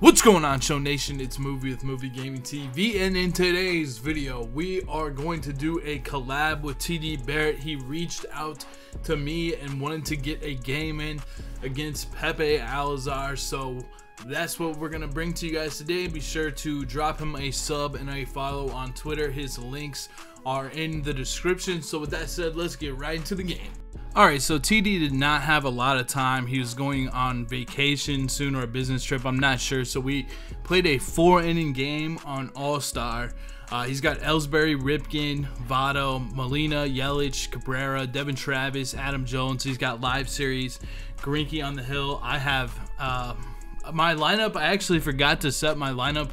What's going on, Show Nation? It's Movie with Movie Gaming TV, and in today's video we are going to do a collab with TDBarrett. He reached out to me and wanted to get a game in against Pepe Alazar, so that's what we're gonna bring to you guys today. Be sure to drop him a sub and a follow on Twitter. His links are in the description. So with that said, let's get right into the game. Alright, so TD did not have a lot of time. He was going on vacation soon, or a business trip, I'm not sure. So we played a 4-inning game on All-Star. He's got Ellsbury, Ripken, Votto, Molina, Yelich, Cabrera, Devin Travis, Adam Jones. He's got live series, Greinke on the hill. I have my lineup. I actually forgot to set my lineup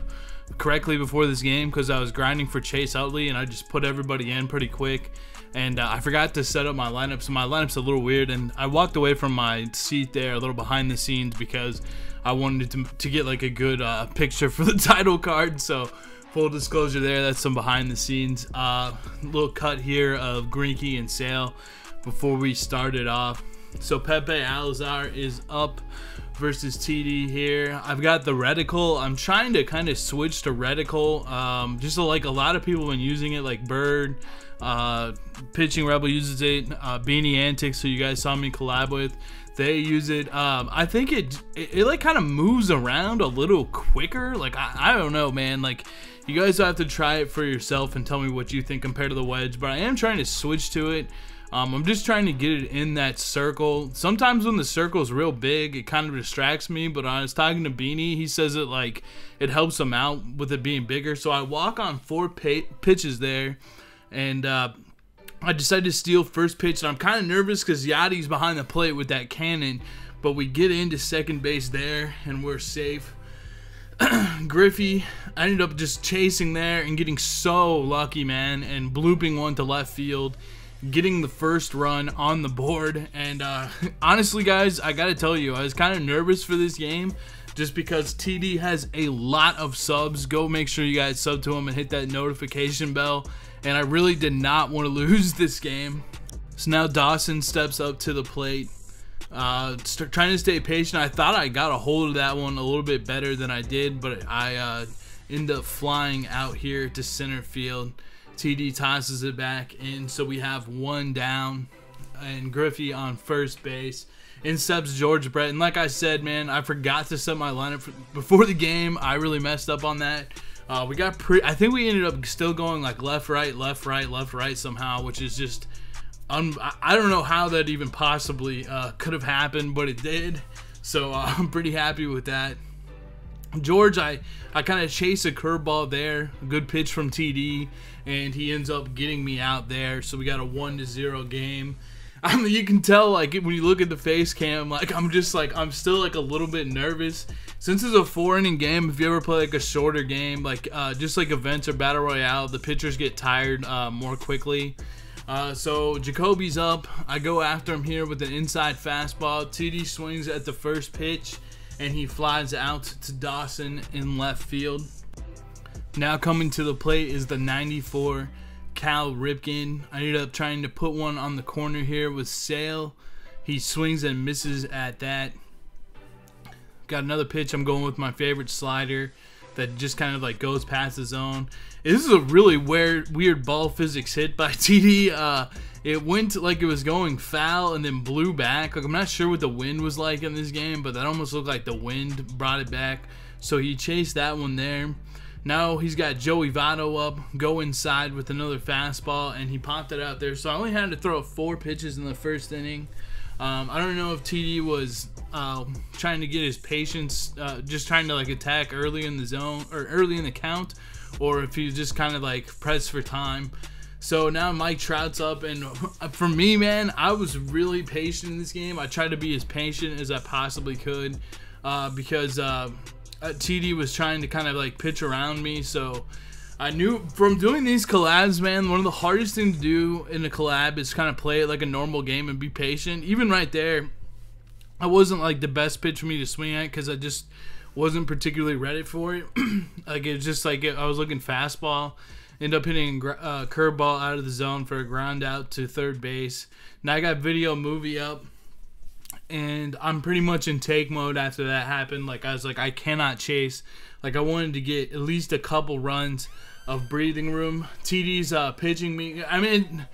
correctly before this game because I was grinding for Chase Utley and I just put everybody in pretty quick, and I forgot to set up my lineup, so my lineup's a little weird, and I walked away from my seat there a little behind the scenes because I wanted to get like a good picture for the title card. So full disclosure there, that's some behind the scenes little cut here of Greinke and Sale before we started off. So Pepe Alazar is up versus TD here. I've got the reticle. I'm trying to kind of switch to reticle, just so, like, a lot of people have been using it, like Bird, Pitching Rebel uses it, Beanie Antics, who you guys saw me collab with, they use it. I think it like kind of moves around a little quicker. Like I don't know, man, like you guys have to try it for yourself and tell me what you think compared to the wedge, but I am trying to switch to it. I'm just trying to get it in that circle. Sometimes when the circle is real big, it kind of distracts me, but I was talking to Beanie, he says it like it helps him out with it being bigger. So I walk on 4 pitches there, and I decided to steal first pitch, and I'm kind of nervous because Yachty's behind the plate with that cannon, but we get into second base there and we're safe. Griffey, I ended up just chasing there and getting so lucky, man, and blooping one to left field, getting the first run on the board. And honestly, guys, I gotta tell you, I was kind of nervous for this game just because TD has a lot of subs. Go make sure you guys sub to him and hit that notification bell, and I really did not want to lose this game. So now Dawson steps up to the plate, trying to stay patient. I thought I got a hold of that one a little bit better than I did, but I end up flying out here to center field. TD tosses it back in, so we have 1 down, and Griffey on first base. In steps George Brett, and like I said, man, I forgot to set my lineup before the game. I really messed up on that. We got I think we ended up still going like left, right, left, right, left, right somehow, which is just I don't know how that even possibly could have happened, but it did. So I'm pretty happy with that. George, I kind of chase a curveball there, a good pitch from TD, and he ends up getting me out there. So we got a 1-0 game. I mean, you can tell, like, when you look at the face cam, like, I'm still like a little bit nervous. Since it's a 4-inning game, if you ever play like a shorter game, like just like events or battle royale, the pitchers get tired more quickly. So Jacoby's up. I go after him here with an inside fastball. TD swings at the first pitch, and he flies out to Dawson in left field. Now coming to the plate is the 94 Cal Ripken. I ended up trying to put one on the corner here with Sale. He swings and misses at that. Got another pitch. I'm going with my favorite slider that just kind of like goes past the zone. This is a really weird ball physics hit by TD. It went like it was going foul and then blew back. Like, I'm not sure what the wind was like in this game, but that almost looked like the wind brought it back. So he chased that one there. Now he's got Joey Votto up, go inside with another fastball, and he popped it out there. So I only had to throw 4 pitches in the first inning. I don't know if TD was trying to get his patience, just trying to like attack early in the zone or early in the count, or if he was just kind of like pressed for time. So now Mike Trout's up, and for me, man, I was really patient in this game. I tried to be as patient as I possibly could because TD was trying to kind of like pitch around me. So I knew from doing these collabs, man, one of the hardest things to do in a collab is kind of play it like a normal game and be patient. Even right there, I wasn't like the best pitch for me to swing at because I just wasn't particularly ready for it. Like, it was just like I was looking fastball, end up hitting a curveball out of the zone for a ground out to third base. Now I got video movie up, and I'm pretty much in take mode after that happened. Like, I was like, I cannot chase. Like, I wanted to get at least a couple runs of breathing room. TD's pitching me. I mean,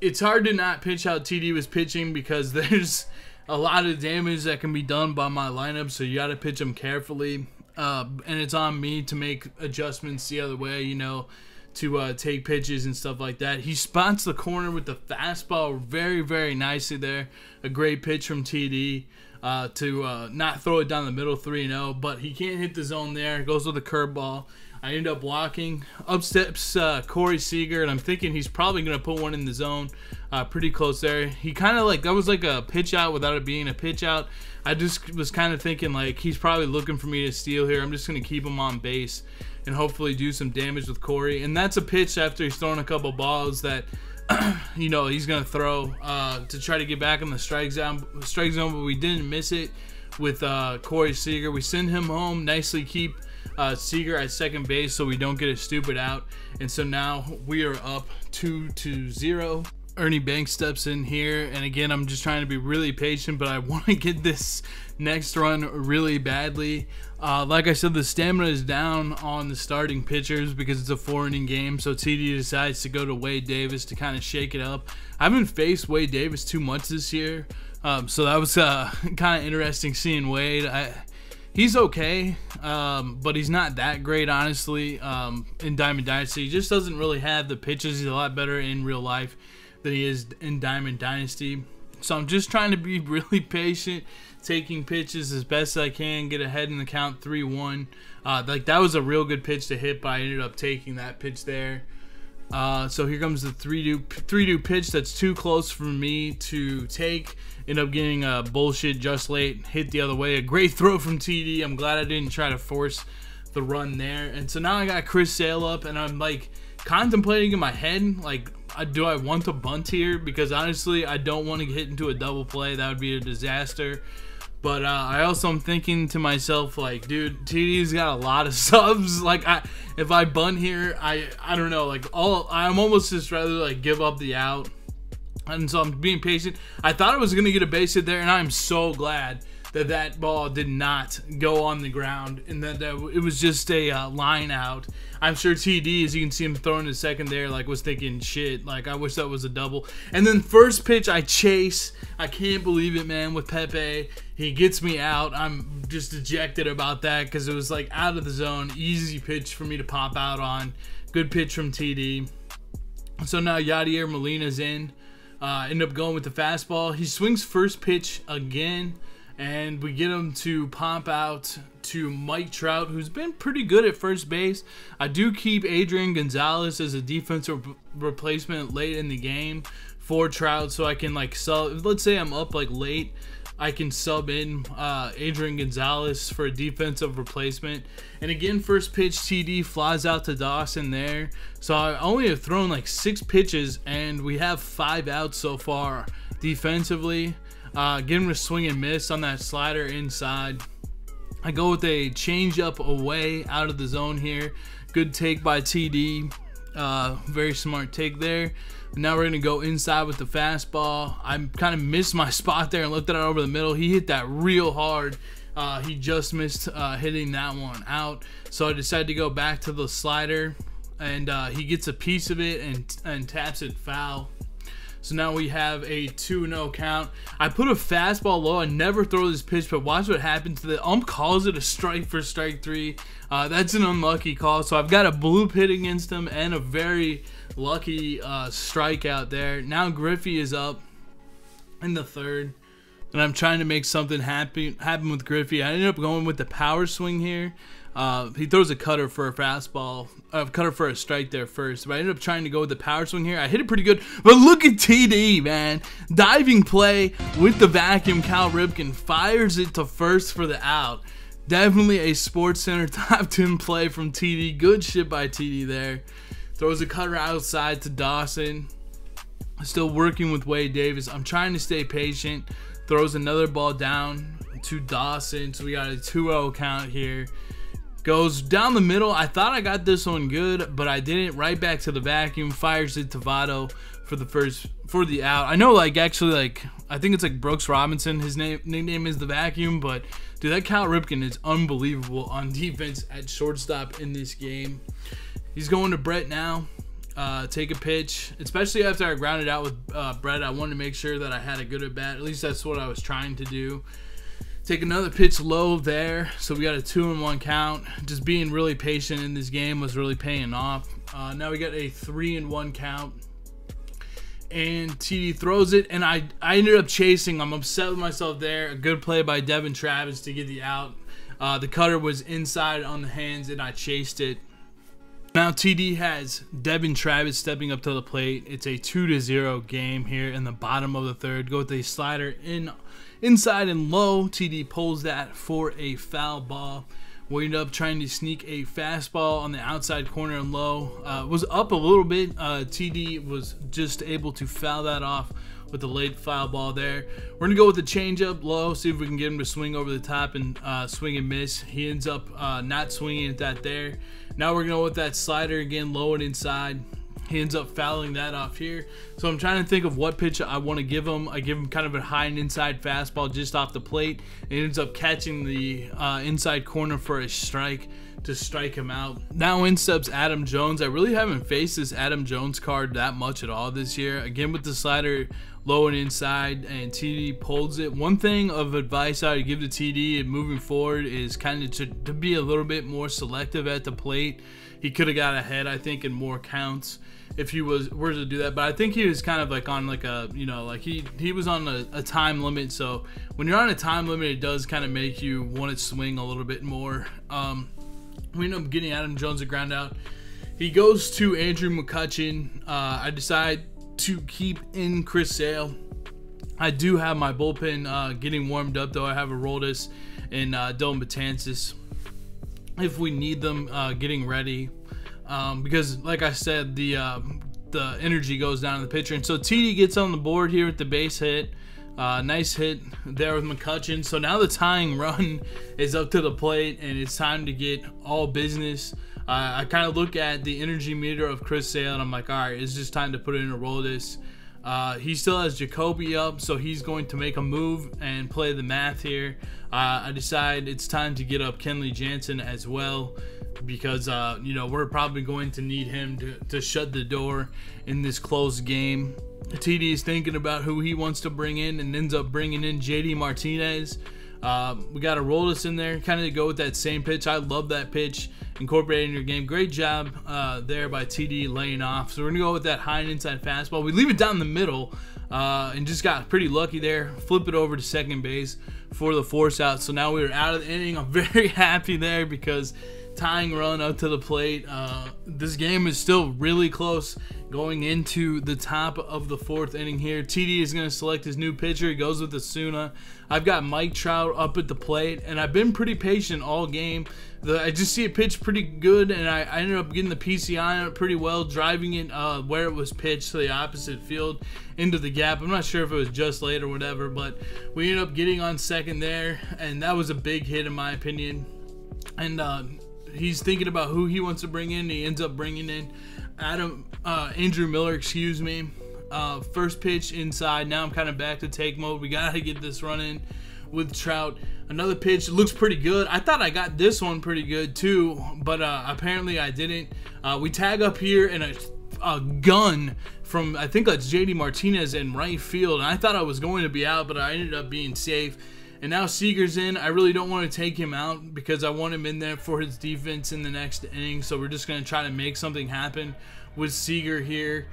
it's hard to not pitch how TD was pitching because there's a lot of damage that can be done by my lineup, so you got to pitch them carefully. And it's on me to make adjustments the other way, you know, to take pitches and stuff like that. He spots the corner with the fastball very, very nicely there. A great pitch from TD to not throw it down the middle, 3-0, but he can't hit the zone there. Goes with a curveball. I end up walking. Up steps Corey Seager, and I'm thinking he's probably going to put one in the zone. Pretty close there. He kind of like, that was like a pitch out without it being a pitch out. I just was kind of thinking like he's probably looking for me to steal here. I'm just going to keep him on base and hopefully do some damage with Corey. And that's a pitch after he's thrown a couple balls that you know, he's going to throw to try to get back in the strike zone, but we didn't miss it with Corey Seager. We send him home, nicely keep Seager at second base so we don't get a stupid out. And so now we are up 2-0. Ernie Banks steps in here, and again, I'm just trying to be really patient, but I want to get this next run really badly. Like I said, the stamina is down on the starting pitchers because it's a 4-inning game, so TD decides to go to Wade Davis to kind of shake it up. I haven't faced Wade Davis too much this year, so that was kind of interesting seeing Wade. He's okay, but he's not that great, honestly, in Diamond Dynasty. He just doesn't really have the pitches. He's a lot better in real life than he is in Diamond Dynasty. So I'm just trying to be really patient, taking pitches as best as I can, get ahead in the count 3-1. Like, that was a real good pitch to hit, but I ended up taking that pitch there. So here comes the 3-2 pitch that's too close for me to take. End up getting a bullshit just late, hit the other way. A great throw from TD. I'm glad I didn't try to force the run there. And so now I got Chris Sale up, and I'm like contemplating in my head, like, do I want to bunt here? Because honestly, I don't want to get into a double play. That would be a disaster. But I also am thinking to myself, like, dude, TD's got a lot of subs. Like, if I bunt here, I don't know. Like, I'm almost just rather like give up the out. And so I'm being patient. I thought I was gonna get a base hit there, and I'm so glad that that ball did not go on the ground and that it was just a line out. I'm sure TD, as you can see him throwing to second there, like, was thinking, shit, like, I wish that was a double. And then first pitch, I chase. I can't believe it, man, with Pepe. He gets me out. I'm just dejected about that because it was, like, out of the zone. Easy pitch for me to pop out on. Good pitch from TD. So now Yadier Molina's in. End up going with the fastball. He swings first pitch again, and we get him to pop out to Mike Trout, who's been pretty good at first base. I do keep Adrian Gonzalez as a defensive replacement late in the game for Trout, so I can, like, sub. Let's say I'm up, like, late, I can sub in Adrian Gonzalez for a defensive replacement. And again, first pitch, TD flies out to Dawson there. So I only have thrown like 6 pitches, and we have 5 outs so far defensively. Get him to swing and miss on that slider inside. I go with a changeup away out of the zone here. Good take by TD. Very smart take there. Now we're going to go inside with the fastball. I kind of missed my spot there and looked at it over the middle. He hit that real hard. He just missed hitting that one out. So I decided to go back to the slider, and he gets a piece of it and taps it foul. So now we have a 2-0 count. I put a fastball low. I never throw this pitch, but watch what happens. The ump calls it a strike for strike 3. That's an unlucky call. So I've got a bloop hit against him and a very lucky strikeout there. Now Griffey is up in the 3rd, and I'm trying to make something happen with Griffey. I ended up going with the power swing here. He throws a cutter for a fastball, cutter for a strike there first, but I ended up trying to go with the power swing here. I hit it pretty good, but look at TD, man. Diving play with the vacuum. Cal Ripken fires it to first for the out. Definitely a Sports Center top 10 play from TD. Good shit by TD there. Throws a cutter outside to Dawson. Still working with Wade Davis. I'm trying to stay patient. Throws another ball down to Dawson. So we got a 2-0 count here. Goes down the middle. I thought I got this one good, but I didn't. Right back to the vacuum. Fires it to Votto for the out. I know, like, actually, like, I think it's like Brooks Robinson, his nickname is the Vacuum, but dude, that Cal Ripken is unbelievable on defense at shortstop in this game. He's going to Brett now. Take a pitch, especially after I grounded out with Brett. I wanted to make sure that I had a good at bat. At least that's what I was trying to do. Take another pitch low there, so we got a 2-1 count. Just being really patient in this game was really paying off. Now we got a 3-1 count, and TD throws it, and I ended up chasing. I'm upset with myself there. A good play by Devin Travis to get the out. The cutter was inside on the hands, and I chased it. Now TD has Devin Travis stepping up to the plate. It's a 2-0 game here in the bottom of the third. Go with a slider inside and low. TD pulls that for a foul ball. We end up trying to sneak a fastball on the outside corner and low. Was up a little bit. TD was just able to foul that off with the late foul ball there. We're going to go with the changeup low, see if we can get him to swing over the top and swing and miss. He ends up not swinging at that there. Now we're going to go with that slider again, low and inside. He ends up fouling that off here. So I'm trying to think of what pitch I want to give him. I give him kind of a high and inside fastball just off the plate. It ends up catching the inside corner for a strike to strike him out. Now in steps Adam Jones. I really haven't faced this Adam Jones card that much at all this year. Again with the slider low and inside, and TD pulls it. One thing of advice I would give to TD and moving forward is kind of to be a little bit more selective at the plate. He could have got ahead, I think, in more counts if he were to do that, but I think he was kind of like on like a, you know, like he was on a time limit. So when you're on a time limit, it does kind of make you want to swing a little bit more. We end up getting Adam Jones a ground out. He goes to Andrew McCutchen. I decide to keep in Chris Sale. I do have my bullpen getting warmed up, though. I have a Aroldis and Dylan Betances if we need them getting ready, because like I said, the energy goes down to the pitcher. And so TD gets on the board here with the base hit. Nice hit there with McCutchen. So now the tying run is up to the plate, and it's time to get all business. I kind of look at the energy meter of Chris Sale, and I'm like, all right, it's just time to put it in a Aroldis. He still has Jacoby up, so he's going to make a move and play the math here. I decide it's time to get up Kenley Jansen as well, because you know, we're probably going to need him to shut the door in this close game. TD is thinking about who he wants to bring in and ends up bringing in JD Martinez. We got to roll this in there, kind of go with that same pitch. I love that pitch, incorporating your game. Great job there by TD laying off. So we're going to go with that high and inside fastball. We leave it down the middle and just got pretty lucky there. Flip it over to second base for the force out. So now we're out of the inning. I'm very happy there because tying run up to the plate. This game is still really close going into the top of the fourth inning here. TD is going to select his new pitcher. He goes with Asuna. I've got Mike Trout up at the plate, and I've been pretty patient all game. I just see it pitch pretty good, and I ended up getting the PCI on it pretty well, driving it where it was pitched to the opposite field into the gap. I'm not sure if it was just late or whatever, but we ended up getting on second there, and that was a big hit in my opinion. And he's thinking about who he wants to bring in. He ends up bringing in Andrew Miller, excuse me. First pitch inside. Now I'm kind of back to take mode. We gotta get this run in with Trout. Another pitch looks pretty good. I thought I got this one pretty good too, but apparently I didn't. We tag up here in a gun from, I think that's JD Martinez in right field, and I thought I was going to be out, but I ended up being safe. And now Seager's in. I really don't want to take him out because I want him in there for his defense in the next inning. So we're just going to try to make something happen with Seager here.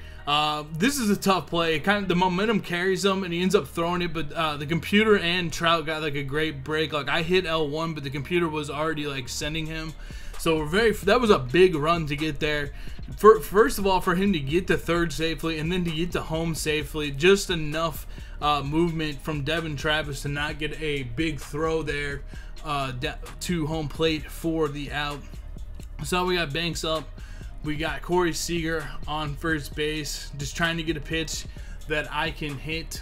This is a tough play. Kind of the momentum carries him, and he ends up throwing it. But the computer and Trout got like a great break. Like I hit L1, but the computer was already like sending him. So that was a big run to get there. First of all, for him to get to third safely and then to get to home safely, just enough movement from Devin Travis to not get a big throw there to home plate for the out. So we got Banks up. We got Corey Seager on first base, just trying to get a pitch that I can hit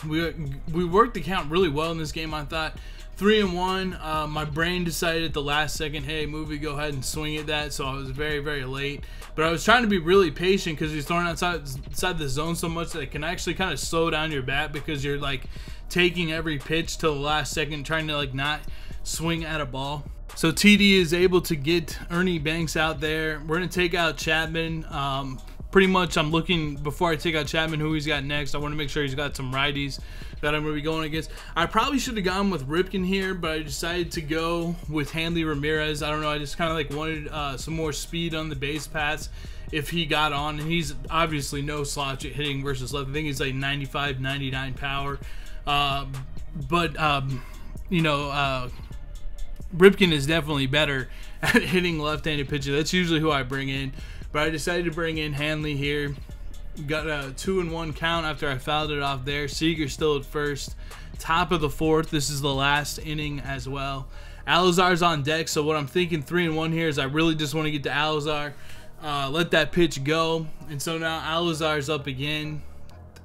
We worked the count really well in this game. I thought 3-1. My brain decided at the last second, hey, movie, go ahead and swing at that. So I was very, very late. But I was trying to be really patient because he's throwing outside the zone so much that it can actually kind of slow down your bat because you're like taking every pitch till the last second, trying to like not swing at a ball. So TD is able to get Ernie Banks out there. We're going to take out Chapman. Pretty much I'm looking, before I take out Chapman, who he's got next. I want to make sure he's got some righties that I'm going to be going against. I probably should have gone with Ripken here, but I decided to go with Hanley Ramirez. I don't know, I just kind of like wanted some more speed on the base paths if he got on. And he's obviously no slouch at hitting versus left. I think he's like 95, 99 power. You know, Ripken is definitely better at hitting left-handed pitches. That's usually who I bring in. But I decided to bring in Hanley here. Got a 2-1 count after I fouled it off there. Seager still at first. Top of the fourth. This is the last inning as well. Alazar's on deck. So what I'm thinking 3-1 here is I really just want to get to Alazar. Let that pitch go. And so now Alazar's up again.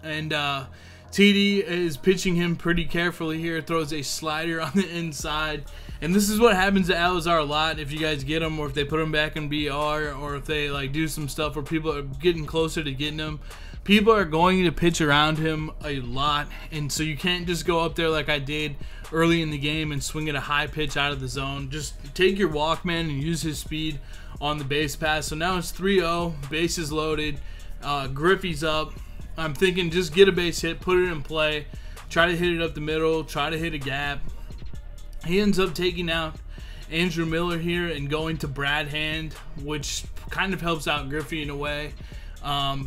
And TD is pitching him pretty carefully here. Throws a slider on the inside. And this is what happens to Alazar a lot if you guys get him, or if they put him back in BR, or if they like do some stuff where people are getting closer to getting him. People are going to pitch around him a lot, and so you can't just go up there like I did early in the game and swing at a high pitch out of the zone. Just take your Walkman and use his speed on the base pass. So now it's 3-0, bases loaded, Griffey's up. I'm thinking just get a base hit, put it in play, try to hit it up the middle, try to hit a gap. He ends up taking out Andrew Miller here and going to Brad Hand, which kind of helps out Griffey in a way.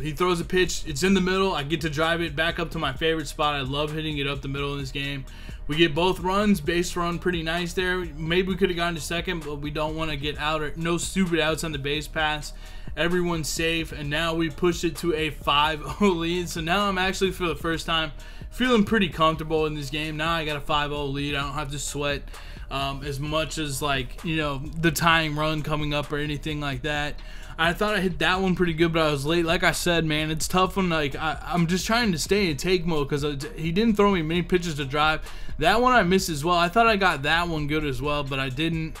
He throws a pitch. It's in the middle. I get to drive it back up to my favorite spot. I love hitting it up the middle in this game. We get both runs. Base run pretty nice there. Maybe we could have gone to second, but we don't want to get out. Or no stupid outs on the base pass. Everyone's safe, and now we push it to a 5-0 lead. So now I'm actually, for the first time, feeling pretty comfortable in this game. Now I got a 5-0 lead. I don't have to sweat as much as, like, you know, the tying run coming up or anything like that. I thought I hit that one pretty good, but I was late. Like I said, man, it's tough when, like, I'm just trying to stay in take mode because he didn't throw me many pitches to drive. That one I missed as well. I thought I got that one good as well, but I didn't.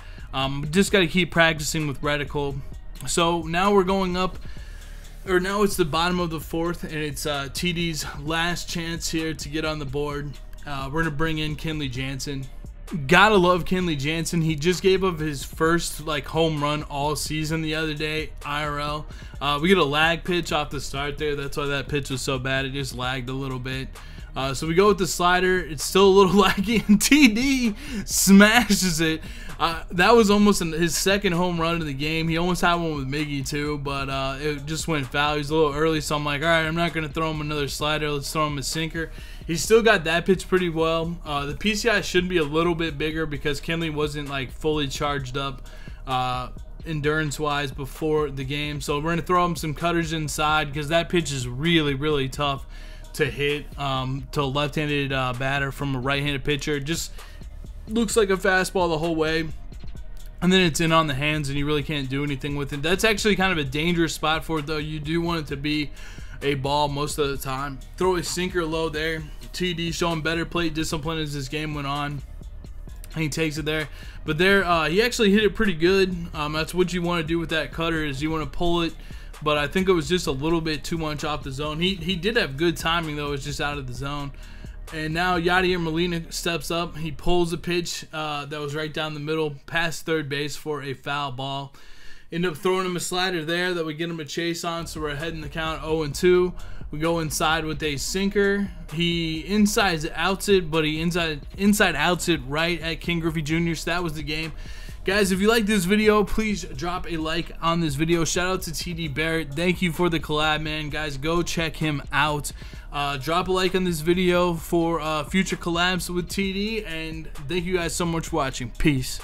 Just got to keep practicing with reticle. So now we're going up, or now it's the bottom of the fourth, and it's TD's last chance here to get on the board. We're going to bring in Kenley Jansen. Gotta love Kenley Jansen. He just gave up his first like home run all season the other day, IRL. We get a lag pitch off the start there. That's why that pitch was so bad. It just lagged a little bit. So we go with the slider. It's still a little laggy, and TD smashes it. That was almost his second home run of the game. He almost had one with Miggy too, but it just went foul. He was a little early, so I'm like, all right, I'm not going to throw him another slider. Let's throw him a sinker. He still got that pitch pretty well. The PCI should be a little bit bigger because Kenley wasn't like fully charged up endurance-wise before the game. So we're going to throw him some cutters inside because that pitch is really, really tough to hit to a left-handed batter from a right-handed pitcher. Just looks like a fastball the whole way, and then it's in on the hands and you really can't do anything with it. That's actually kind of a dangerous spot for it, though. You do want it to be a ball most of the time. Throw a sinker low there. TD showing better plate discipline as this game went on. He takes it there, but there he actually hit it pretty good. That's what you want to do with that cutter, is you want to pull it, but I think it was just a little bit too much off the zone. He did have good timing, though. It's just out of the zone. And now Yadier Molina steps up. He pulls a pitch that was right down the middle past third base for a foul ball. End up throwing him a slider there that we get him a chase on, so we're ahead in the count 0-2. We go inside with a sinker. He inside outs it, but he inside outs it right at King Griffey Jr. So that was the game. Guys, if you like this video, please drop a like on this video. Shout out to TDBarrett. Thank you for the collab, man. Guys, go check him out. Drop a like on this video for future collabs with TD, and thank you guys so much for watching. Peace.